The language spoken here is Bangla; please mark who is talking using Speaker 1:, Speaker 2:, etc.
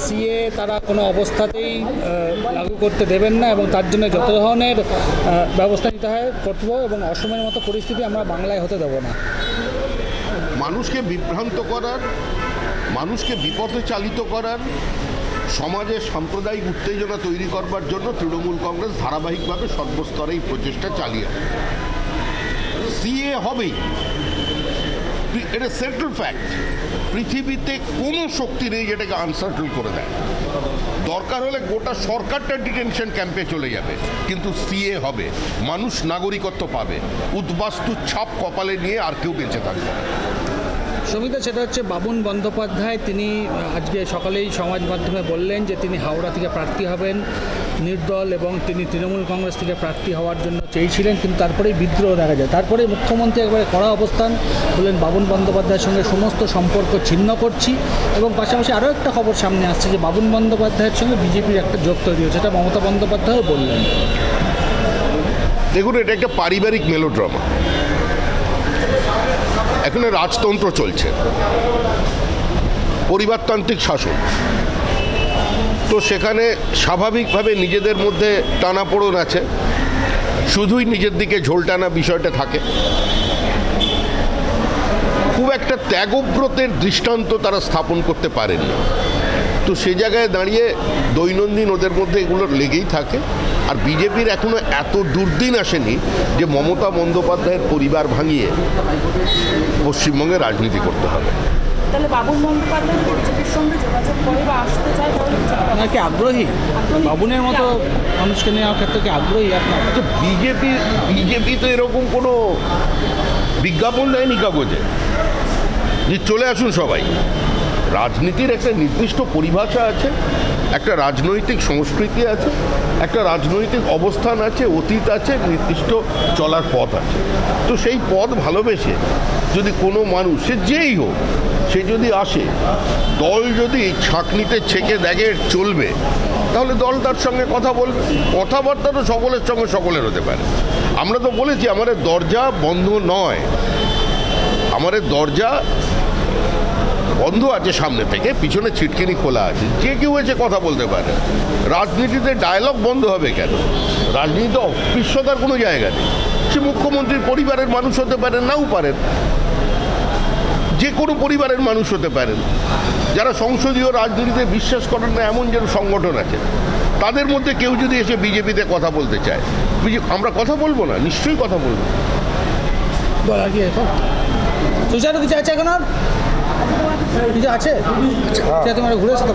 Speaker 1: সিএ তারা কোনো অবস্থাতেই লাগু করতে দেবেন না এবং তার জন্য যত ধরনের ব্যবস্থা নিতে হয় করব এবং অসময়ের মতো পরিস্থিতি আমরা বাংলায় হতে দেবো না।
Speaker 2: মানুষকে বিভ্রান্ত করার, মানুষকে বিপথে চালিত করার, সমাজে সাম্প্রদায়িক উত্তেজনা তৈরি করবার জন্য তৃণমূল কংগ্রেস ধারাবাহিকভাবে সর্বস্তরেই প্রচেষ্টা চালিয়ে সিএ হবেই, এটা সেটেল ফ্যাক্ট। পৃথিবীতে কোনো শক্তি নেই যেটাকে আনসার্টেল করে দেয়। দরকার হলে গোটা সরকারটা ডিটেনশন ক্যাম্পে চলে যাবে, কিন্তু সিএ হবে, মানুষ নাগরিকত্ব পাবে, উদ্বাস্তুর ছাপ কপালে নিয়ে আর কেউ বেঁচে থাকবে না।
Speaker 1: সমিতা, সেটা হচ্ছে বাবুন বন্দ্যোপাধ্যায়, তিনি আজকে সকালেই সমাজ মাধ্যমে বললেন যে তিনি হাওড়া থেকে প্রার্থী হবেন নির্দল এবং তিনি তৃণমূল কংগ্রেস থেকে প্রার্থী হওয়ার জন্য চেয়েছিলেন, কিন্তু তারপরেই বিদ্রোহ দেখা যায়। তারপরে মুখ্যমন্ত্রী একবারে কড়া অবস্থান বললেন বাবুন বন্দ্যোপাধ্যায়ের সঙ্গে সমস্ত সম্পর্ক ছিন্ন করছি, এবং পাশাপাশি আরও একটা খবর সামনে আসছে যে বাবুন বন্দ্যোপাধ্যায়ের সঙ্গে বিজেপির একটা যোগ তৈরি হয়েছে, এটা মমতা বন্দ্যোপাধ্যায়ও বললেন।
Speaker 2: দেখুন, এটা একটা পারিবারিক মেলোড্রামা। এখানে রাজতন্ত্র চলছে, পরিবারতান্ত্রিক শাসন, তো সেখানে স্বাভাবিকভাবে নিজেদের মধ্যে টানাপোড়েন আছে, শুধুই নিজের দিকে ঝোল টানা বিষয়টা থাকে। খুব একটা ত্যাগব্রতের দৃষ্টান্ত তারা স্থাপন করতে পারেন না, তো সে জায়গায় দাঁড়িয়ে দৈনন্দিন ওদের মধ্যে এগুলো লেগেই থাকে। আর বিজেপির এখনো এত দুর্দিন আসেনি যে মমতা বন্দ্যোপাধ্যায়ের পরিবার ভাঙিয়ে পশ্চিমবঙ্গে রাজনীতি করতে হবে।
Speaker 3: তাহলে বাবুন বন্দ্যোপাধ্যায় বিজেপির সঙ্গে যোগাযোগ করে বা আসতে চায়,
Speaker 1: আপনার কি আগ্রহী বাবুনের মতো মানুষকে নেওয়ার ক্ষেত্রে কি আগ্রহী আপনার?
Speaker 2: আচ্ছা, বিজেপি তো এরকম কোনো বিজ্ঞাপন দেয়নি কাগজে যে চলে আসুন সবাই। রাজনীতির একটা নির্দিষ্ট পরিভাষা আছে, একটা রাজনৈতিক সংস্কৃতি আছে, একটা রাজনৈতিক অবস্থান আছে, অতীত আছে, নির্দিষ্ট চলার পথ আছে। তো সেই পথ ভালোবেসে যদি কোনো মানুষ, সে যেই হোক, সে যদি আসে, দল যদি ছাঁকনিতে ছেঁকে দেখে চলবে, তাহলে দল তার সঙ্গে কথা বলবে। কথাবার্তা তো সকলের সঙ্গে সকলের হতে পারে। আমরা তো বলেছি আমাদের দরজা বন্ধ নয়, আমাদের দরজা বন্ধ আছে সামনে থেকে, পিছনে ছিটকিনি খোলা আছে, যে কেউ এসে কথা বলতে পারে। রাজনীতিতে ডায়লগ বন্ধ হবে কেন? রাজনীতিতে অস্পৃশ্যতার কোনো জায়গা নেই। সে মুখ্যমন্ত্রীর পরিবারের মানুষ হতে পারেন, নাও পারেন, যে কোনো পরিবারের মানুষ হতে পারেন। যারা সংসদীয় রাজনীতিতে বিশ্বাস করেন না এমন যে সংগঠন আছে, তাদের মধ্যে কেউ যদি এসে বিজেপিতে কথা বলতে চায়, আমরা কথা বলবো না? নিশ্চয়ই কথা বলবো।
Speaker 1: বলার কি এখন সুচারু কিছু আছে এখন? আর কিছু আছে? তোমার ঘুরে আসতে